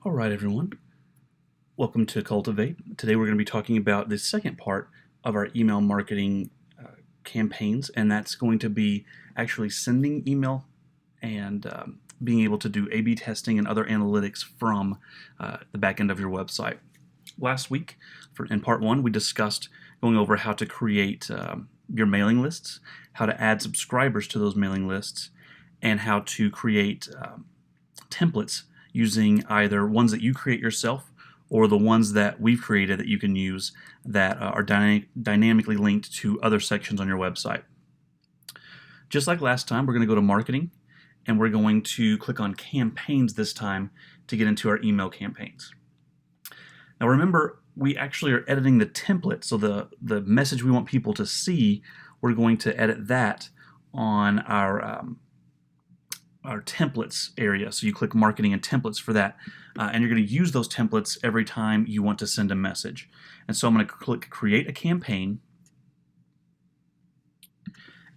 All right, everyone. Welcome to Cultivate. Today we're going to be talking about the second part of our email marketing campaigns, and that's going to be actually sending email and being able to do A/B testing and other analytics from the back end of your website. Last week, in part one, we discussed going over how to create your mailing lists, how to add subscribers to those mailing lists, and how to create templates using either ones that you create yourself or the ones that we've created that you can use that are dynamically linked to other sections on your website. Just like last time, we're going to go to marketing and we're going to click on campaigns this time to get into our email campaigns. Now remember, we actually are editing the template, so the message we want people to see, we're going to edit that on our templates area. So you click marketing and templates for that. And you're going to use those templates every time you want to send a message. And so I'm going to click create a campaign.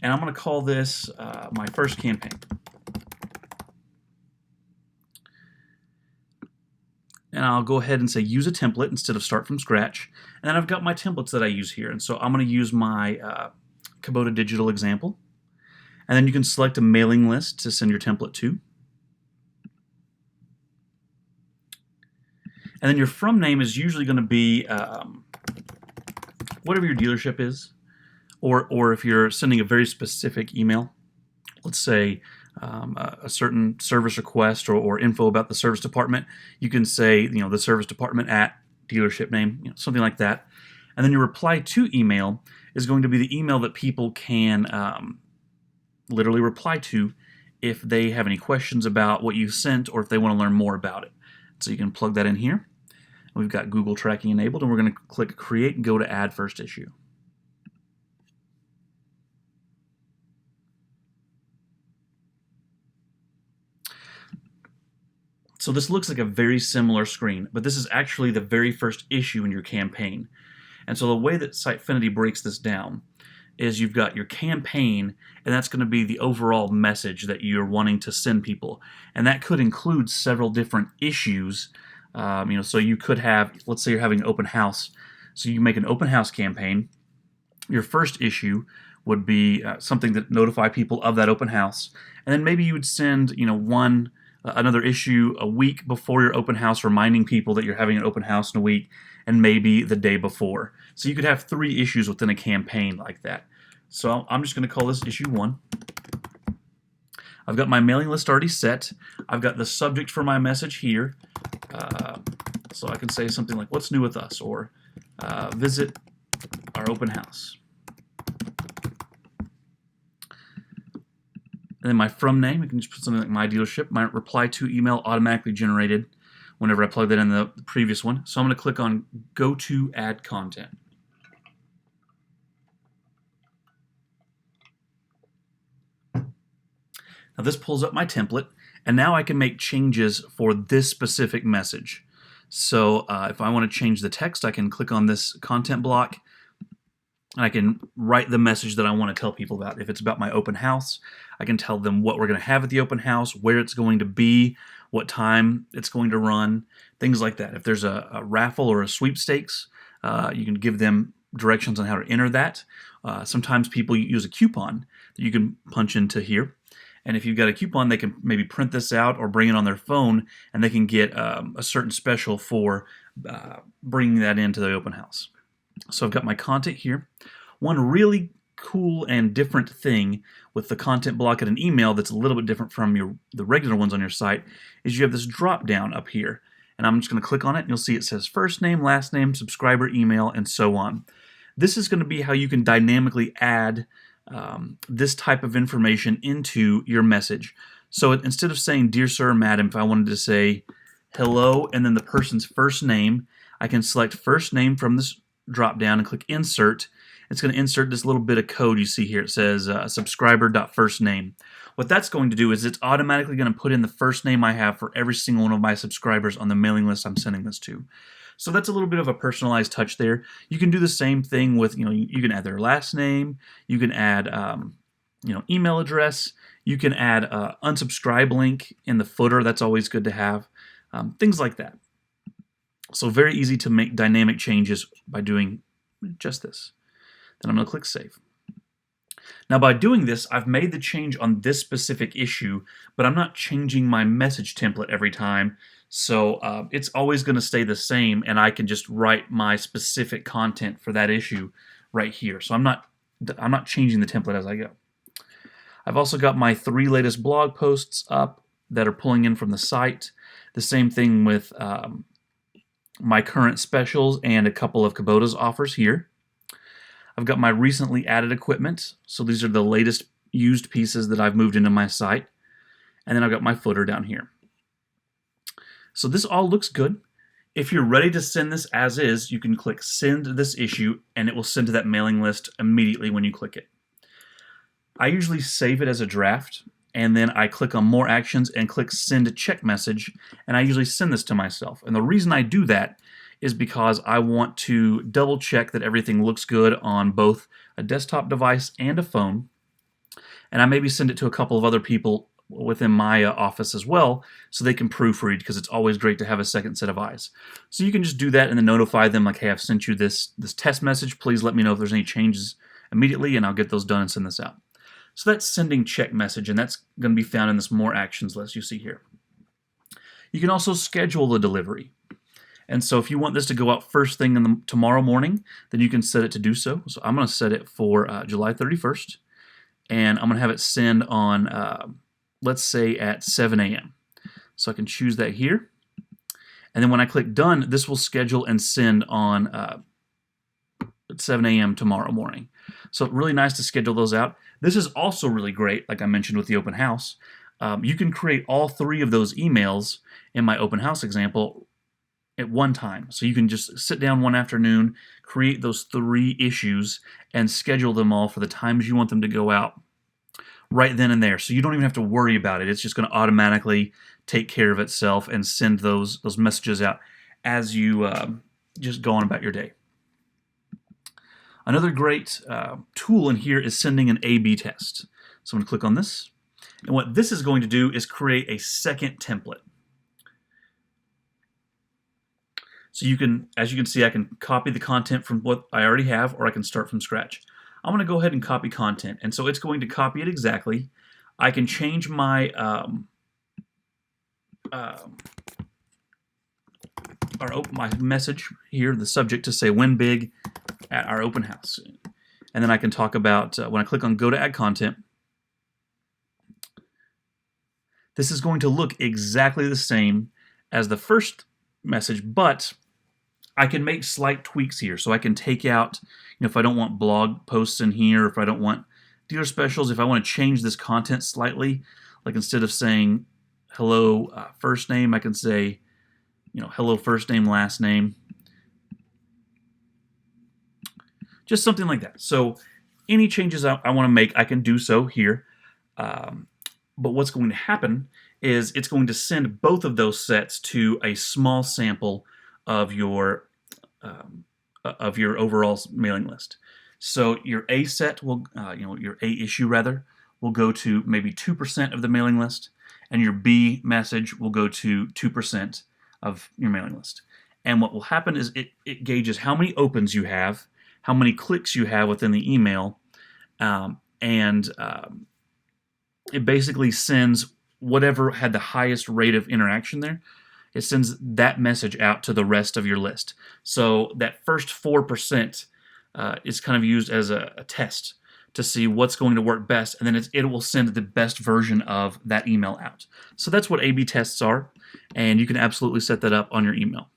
And I'm going to call this my first campaign. And I'll go ahead and say use a template instead of start from scratch. And then I've got my templates that I use here. And so I'm going to use my Kubota Digital example. And then you can select a mailing list to send your template to. And then your from name is usually going to be whatever your dealership is, or if you're sending a very specific email, let's say a certain service request or info about the service department, you can say the service department at dealership name, something like that. And then your reply to email is going to be the email that people can literally reply to if they have any questions about what you sent or if they want to learn more about it. So you can plug that in here. We've got Google tracking enabled, and we're going to click create and go to add first issue. So this looks like a very similar screen, but this is actually the very first issue in your campaign. And so the way that Sitefinity breaks this down is you've got your campaign, and that's going to be the overall message that you're wanting to send people. And that could include several different issues. So you could have, let's say you're having an open house. So you make an open house campaign. Your first issue would be something that notify people of that open house. And then maybe you would send, another issue a week before your open house, reminding people that you're having an open house in a week, and maybe the day before. So you could have 3 issues within a campaign like that. So I'm just going to call this issue 1. I've got my mailing list already set. I've got the subject for my message here. So I can say something like, what's new with us? Or visit our open house. And then my from name, I can just put something like my dealership. My reply to email automatically generated whenever I plug that in the previous one. So I'm going to click on go to add content. Now this pulls up my template, and now I can make changes for this specific message. So if I want to change the text, I can click on this content block, and I can write the message that I want to tell people about. If it's about my open house, I can tell them what we're going to have at the open house, where it's going to be, what time it's going to run, things like that. If there's a raffle or a sweepstakes, you can give them directions on how to enter that. Sometimes people use a coupon that you can punch into here. And if you've got a coupon, they can maybe print this out or bring it on their phone, and they can get a certain special for bringing that into the open house. So I've got my content here. One really cool and different thing with the content block in an email that's a little bit different from the regular ones on your site is you have this drop down up here. And I'm just going to click on it, and you'll see it says first name, last name, subscriber email, and so on. This is going to be how you can dynamically add this type of information into your message. So instead of saying, dear sir, madam, if I wanted to say hello and then the person's first name, I can select first name from this drop down and click insert. It's going to insert this little bit of code you see here. It says subscriber.firstname. What that's going to do is it's automatically going to put in the first name I have for every single one of my subscribers on the mailing list I'm sending this to. So that's a little bit of a personalized touch there. You can do the same thing with, you can add their last name, you can add, email address, you can add unsubscribe link in the footer. That's always good to have. things like that. So very easy to make dynamic changes by doing just this. Then I'm going to click Save. Now by doing this, I've made the change on this specific issue, but I'm not changing my message template every time. So it's always going to stay the same, and I can just write my specific content for that issue right here. So I'm not changing the template as I go. I've also got my 3 latest blog posts up that are pulling in from the site. The same thing with my current specials and a couple of Kubota's offers here. I've got my recently added equipment. So these are the latest used pieces that I've moved into my site. And then I've got my footer down here. So this all looks good. If you're ready to send this as is, you can click Send This Issue, and it will send to that mailing list immediately when you click it. I usually save it as a draft, and then I click on More Actions and click Send Check Message, and I usually send this to myself. And the reason I do that is because I want to double check that everything looks good on both a desktop device and a phone, and I maybe send it to a couple of other people within my office as well so they can proofread, because it's always great to have a second set of eyes. So you can just do that and then notify them like, hey, I've sent you this test message. Please let me know if there's any changes immediately, and I'll get those done and send this out. So that's sending check message, and that's going to be found in this More Actions list you see here. You can also schedule the delivery. And so if you want this to go out first thing tomorrow morning, then you can set it to do so. So I'm going to set it for July 31st, and I'm going to have it send on, let's say, at 7 a.m. So I can choose that here. And then when I click Done, this will schedule and send on at 7 a.m. tomorrow morning. So really nice to schedule those out. This is also really great, like I mentioned with the open house. You can create all 3 of those emails in my open house example at one time. So you can just sit down one afternoon, create those 3 issues, and schedule them all for the times you want them to go out right then and there. So you don't even have to worry about it. It's just going to automatically take care of itself and send those messages out as you just go on about your day. Another great tool in here is sending an A/B test. So I'm going to click on this. And what this is going to do is create a second template. So you can, as you can see, I can copy the content from what I already have, or I can start from scratch. I'm going to go ahead and copy content, and so it's going to copy it exactly. I can change my my message here, the subject, to say "Win Big at our open house," and then I can talk about when I click on Go to Add Content. This is going to look exactly the same as the first message, but I can make slight tweaks here. So I can take out, if I don't want blog posts in here, if I don't want dealer specials, if I want to change this content slightly, like instead of saying hello first name, I can say, hello first name, last name. Just something like that. So any changes I want to make, I can do so here. But what's going to happen is it's going to send both of those sets to a small sample of your overall mailing list. So your A set will, your A issue rather, will go to maybe 2% of the mailing list, and your B message will go to 2% of your mailing list. And what will happen is it gauges how many opens you have, how many clicks you have within the email, and it basically sends whatever had the highest rate of interaction there. It sends that message out to the rest of your list. So that first 4% is kind of used as a test to see what's going to work best, and then it will send the best version of that email out. So that's what A/B tests are, and you can absolutely set that up on your email.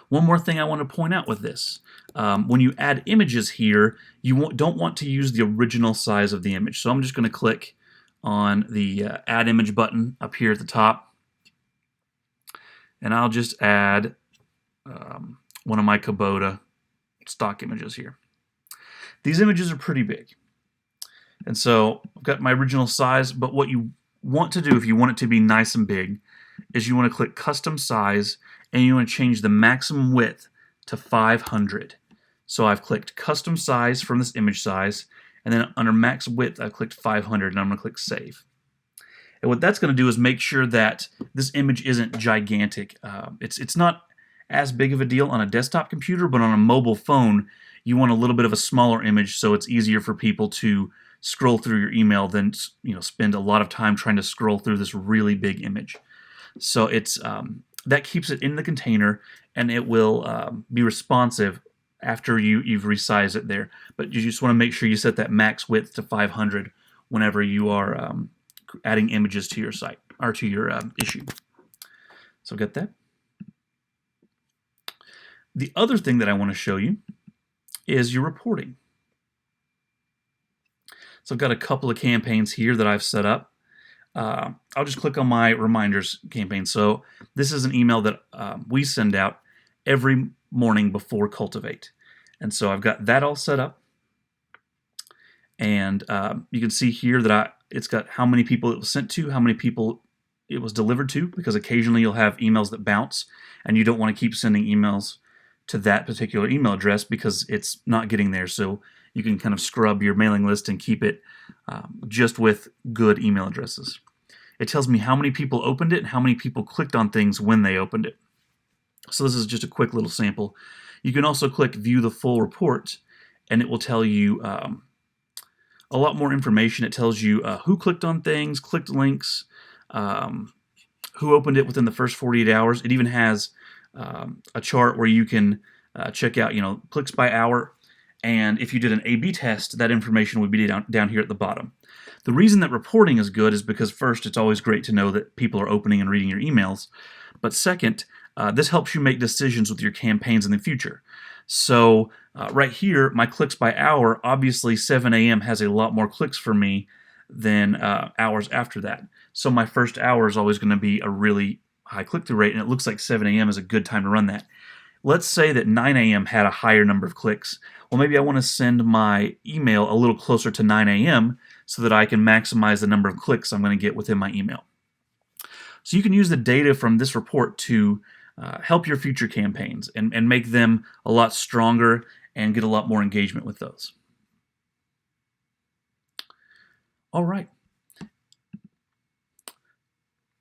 One more thing I want to point out with this. When you add images here, you don't want to use the original size of the image. So I'm just going to click on the Add Image button up here at the top, and I'll just add one of my Kubota stock images here. These images are pretty big, and so I've got my original size, but what you want to do if you want it to be nice and big is you want to click Custom Size, and you want to change the maximum width to 500. So I've clicked Custom Size from this image size, and then under Max Width I've clicked 500, and I'm going to click Save. And what that's going to do is make sure that this image isn't gigantic. It's not as big of a deal on a desktop computer, but on a mobile phone, you want a little bit of a smaller image so it's easier for people to scroll through your email than spend a lot of time trying to scroll through this really big image. So it's that keeps it in the container, and it will be responsive after you've resized it there. But you just want to make sure you set that max width to 500 whenever you are adding images to your site or to your issue. So get that. The other thing that I want to show you is your reporting. So I've got a couple of campaigns here that I've set up. I'll just click on my reminders campaign. So this is an email that we send out every morning before Cultivate. And so I've got that all set up. And you can see here that it's got how many people it was sent to, how many people it was delivered to, because occasionally you'll have emails that bounce, and you don't want to keep sending emails to that particular email address because it's not getting there. So you can kind of scrub your mailing list and keep it just with good email addresses. It tells me how many people opened it and how many people clicked on things when they opened it. So this is just a quick little sample. You can also click View the Full Report, and it will tell you a lot more information. It tells you who clicked on things, clicked links, who opened it within the first 48 hours. It even has a chart where you can check out, clicks by hour. And if you did an A/B test, that information would be down here at the bottom. The reason that reporting is good is because, first, it's always great to know that people are opening and reading your emails. But second, this helps you make decisions with your campaigns in the future. So right here, my clicks by hour, obviously 7 a.m. has a lot more clicks for me than hours after that. So my first hour is always going to be a really high click-through rate, and it looks like 7 a.m. is a good time to run that. Let's say that 9 a.m. had a higher number of clicks. Well, maybe I want to send my email a little closer to 9 a.m. so that I can maximize the number of clicks I'm going to get within my email. So you can use the data from this report to help your future campaigns and make them a lot stronger and get a lot more engagement with those. All right.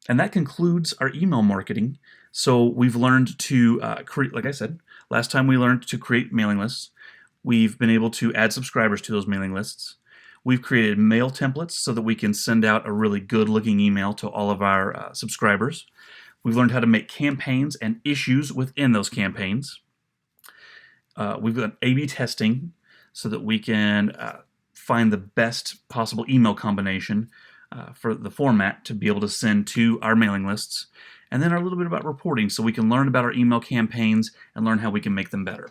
And that concludes our email marketing. So we've learned to create, like I said, last time we learned to create mailing lists. We've been able to add subscribers to those mailing lists. We've created mail templates so that we can send out a really good looking email to all of our subscribers. We've learned how to make campaigns and issues within those campaigns. We've got A/B testing so that we can find the best possible email combination for the format to be able to send to our mailing lists. And then a little bit about reporting so we can learn about our email campaigns and learn how we can make them better.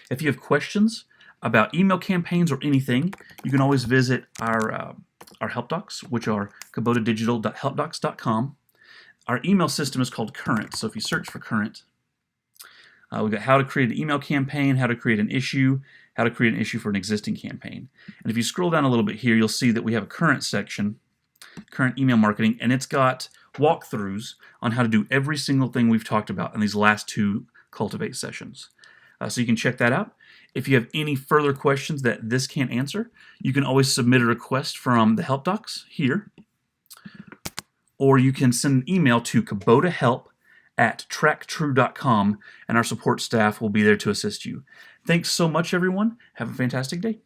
If you have questions about email campaigns or anything, you can always visit our help docs, which are kubotadigital.helpdocs.com. Our email system is called Current, so if you search for Current, we've got how to create an email campaign, how to create an issue, how to create an issue for an existing campaign. And if you scroll down a little bit here, you'll see that we have a Current section, Current Email Marketing, and it's got walkthroughs on how to do every single thing we've talked about in these last 2 Cultivate sessions. So you can check that out. If you have any further questions that this can't answer, you can always submit a request from the help docs here, or you can send an email to kubotahelp@tractru.com, and our support staff will be there to assist you. Thanks so much, everyone. Have a fantastic day.